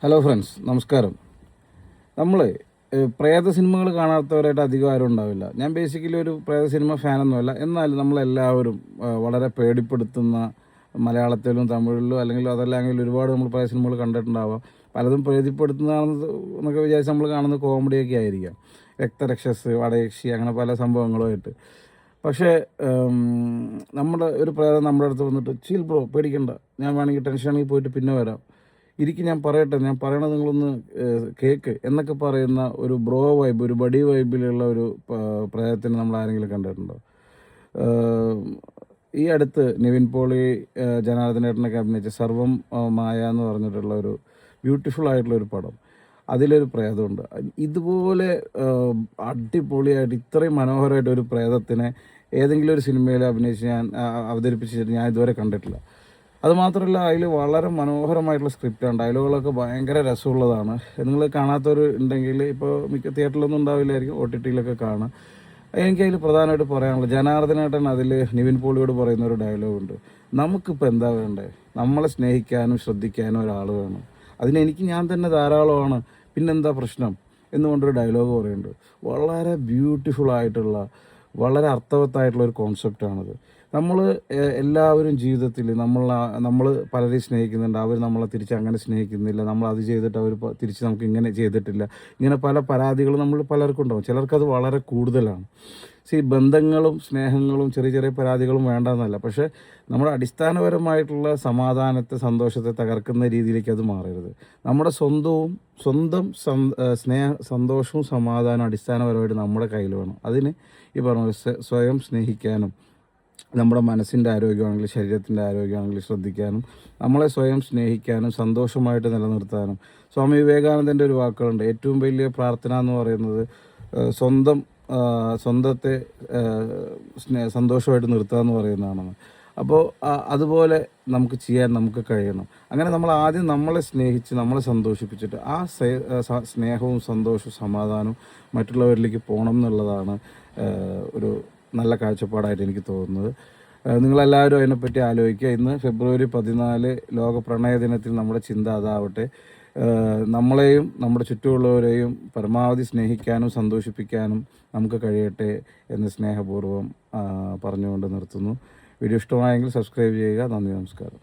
Hello friends, നമസ്കാരം. നമ്മൾ പ്രേത സിനിമകൾ കാണാത്തവരായിട്ട് അധികം ആരും ഉണ്ടാവില്ല. ഞാൻ ബേസിക്കലി ഒരു പ്രേത സിനിമ ഫാനൊന്നുമല്ല. എന്നാലും നമ്മളെല്ലാവരും വളരെ പേടിപ്പെടുത്തുന്ന മലയാളത്തിലും തമിഴിലും അല്ലെങ്കിൽ അതർ ലാംഗ്വേജിലും ഒരുപാട് നമ്മൾ പ്രേത സിനിമകൾ കണ്ടിട്ടുണ്ടാവാം. പലതും പേടിപ്പെടുത്തുന്നതാണെന്ന് എന്നൊക്കെ വിചാരിച്ച് നമ്മൾ കാണുന്ന കോമഡിയൊക്കെ ആയിരിക്കാം. രക്തരക്ഷസ്, വടയക്ഷി, അങ്ങനെ പല സംഭവങ്ങളുമായിട്ട്. പക്ഷേ നമ്മുടെ ഒരു പ്രേതം നമ്മുടെ അടുത്ത് വന്നിട്ട് ചിൽ ബ്രോ, പേടിക്കണ്ട, ഞാൻ വേണമെങ്കിൽ ടെൻഷനാണെങ്കിൽ പോയിട്ട് പിന്നെ വരാം, ഞാൻ പറയട്ടെ, ഞാൻ പറയണത് നിങ്ങളൊന്ന് കേക്ക് എന്നൊക്കെ പറയുന്ന ഒരു ബ്രോ വൈബ്, ഒരു ബഡി വൈബിലുള്ള ഒരു പ്രേതത്തിന് നമ്മൾ ആരെങ്കിലും കണ്ടിട്ടുണ്ടോ? ഏഹ് ഈ അടുത്ത് നിവിൻ പോളി ജനാർദ്ദനേട്ടനൊക്കെ അഭിനയിച്ച സർവം മായ എന്ന് പറഞ്ഞിട്ടുള്ള ഒരു ബ്യൂട്ടിഫുൾ ആയിട്ടുള്ള ഒരു പടം, അതിലൊരു പ്രേതമുണ്ട്. ഇതുപോലെ അടിപൊളിയായിട്ട് ഇത്രയും മനോഹരമായിട്ട് ഒരു പ്രേതത്തിനെ ഏതെങ്കിലും ഒരു സിനിമയിൽ അഭിനയിച്ച് ഞാൻ അവതരിപ്പിച്ചിട്ട് ഞാൻ ഇതുവരെ കണ്ടിട്ടില്ല. അതുമാത്രമല്ല, അതിൽ വളരെ മനോഹരമായിട്ടുള്ള സ്ക്രിപ്റ്റാണ്, ഡയലോഗുകളൊക്കെ ഭയങ്കര രസമുള്ളതാണ്. നിങ്ങൾ കാണാത്തവർ ഉണ്ടെങ്കിൽ ഇപ്പോൾ മിക്ക തിയേറ്ററിലൊന്നും ഉണ്ടാവില്ലായിരിക്കും, ഒ ടി ടിയിലൊക്കെ കാണാം. എനിക്കതിൽ പ്രധാനമായിട്ട് പറയാനുള്ളത്, ജനാർദ്ദനേട്ടൻ അതിൽ നിവിൻ പോളിയോട് പറയുന്ന ഒരു ഡയലോഗുണ്ട്: നമുക്കിപ്പോൾ എന്താ വേണ്ടേ, നമ്മളെ സ്നേഹിക്കാനും ശ്രദ്ധിക്കാനും ഒരാൾ വേണം, അതിനെനിക്ക് ഞാൻ തന്നെ ധാരാളമാണ്, പിന്നെന്താ പ്രശ്നം എന്നുകൊണ്ടൊരു ഡയലോഗ് പറയുന്നുണ്ട്. വളരെ ബ്യൂട്ടിഫുൾ ആയിട്ടുള്ള, വളരെ അർത്ഥവത്തായിട്ടുള്ള ഒരു കോൺസെപ്റ്റാണത്. നമ്മൾ എല്ലാവരും ജീവിതത്തിൽ നമ്മൾ പലരെയും സ്നേഹിക്കുന്നുണ്ട്, അവർ നമ്മളെ തിരിച്ച് അങ്ങനെ സ്നേഹിക്കുന്നില്ല, നമ്മൾ അത് ചെയ്തിട്ട് അവർ തിരിച്ച് നമുക്ക് ഇങ്ങനെ ചെയ്തിട്ടില്ല, ഇങ്ങനെ പല പരാതികളും നമ്മൾ പലർക്കും ഉണ്ടാവും. ചിലർക്കത് വളരെ കൂടുതലാണ്. ബന്ധങ്ങളും സ്നേഹങ്ങളും ചെറിയ ചെറിയ പരാതികളും വേണ്ടെന്നല്ല, പക്ഷേ നമ്മുടെ അടിസ്ഥാനപരമായിട്ടുള്ള സമാധാനത്തെ, സന്തോഷത്തെ തകർക്കുന്ന രീതിയിലേക്ക് അത് മാറരുത്. നമ്മുടെ സ്വന്തം സന്തോഷവും സമാധാനവും അടിസ്ഥാനപരമായിട്ട് നമ്മുടെ കയ്യിൽ വേണം. അതിന് ഈ പറഞ്ഞ സ്വയം സ്നേഹിക്കാനും, നമ്മുടെ മനസ്സിൻ്റെ ആരോഗ്യമാണെങ്കിലും ശരീരത്തിൻ്റെ ആരോഗ്യമാണെങ്കിലും ശ്രദ്ധിക്കാനും, നമ്മളെ സ്വയം സ്നേഹിക്കാനും സന്തോഷമായിട്ട് നിലനിർത്താനും. സ്വാമി വിവേകാനന്ദൻ്റെ ഒരു വാക്കുകളുണ്ട്: ഏറ്റവും വലിയ പ്രാർത്ഥന എന്ന് പറയുന്നത് സ്വന്തത്തെ സന്തോഷമായിട്ട് നിർത്തുക എന്ന് പറയുന്നതാണെന്ന്. അപ്പോൾ അതുപോലെ നമുക്ക് ചെയ്യാൻ നമുക്ക് കഴിയണം. അങ്ങനെ നമ്മൾ ആദ്യം നമ്മളെ സ്നേഹിച്ച് നമ്മളെ സന്തോഷിപ്പിച്ചിട്ട് ആ സ്നേഹവും സന്തോഷവും സമാധാനവും മറ്റുള്ളവരിലേക്ക് പോകണം എന്നുള്ളതാണ് ഒരു നല്ല കാഴ്ചപ്പാടായിട്ട് എനിക്ക് തോന്നുന്നത്. നിങ്ങളെല്ലാവരും അതിനെപ്പറ്റി ആലോചിക്കുക. ഇന്ന് ഫെബ്രുവരി 14 ലോക പ്രണയ ദിനത്തിൽ നമ്മുടെ ചിന്ത അതാവട്ടെ. നമ്മളെയും നമ്മുടെ ചുറ്റുമുള്ളവരെയും പരമാവധി സ്നേഹിക്കാനും സന്തോഷിപ്പിക്കാനും നമുക്ക് കഴിയട്ടെ എന്ന് സ്നേഹപൂർവ്വം പറഞ്ഞുകൊണ്ട് നിർത്തുന്നു. വീഡിയോ ഇഷ്ടമായെങ്കിൽ സബ്സ്ക്രൈബ് ചെയ്യുക. നന്ദി, നമസ്കാരം.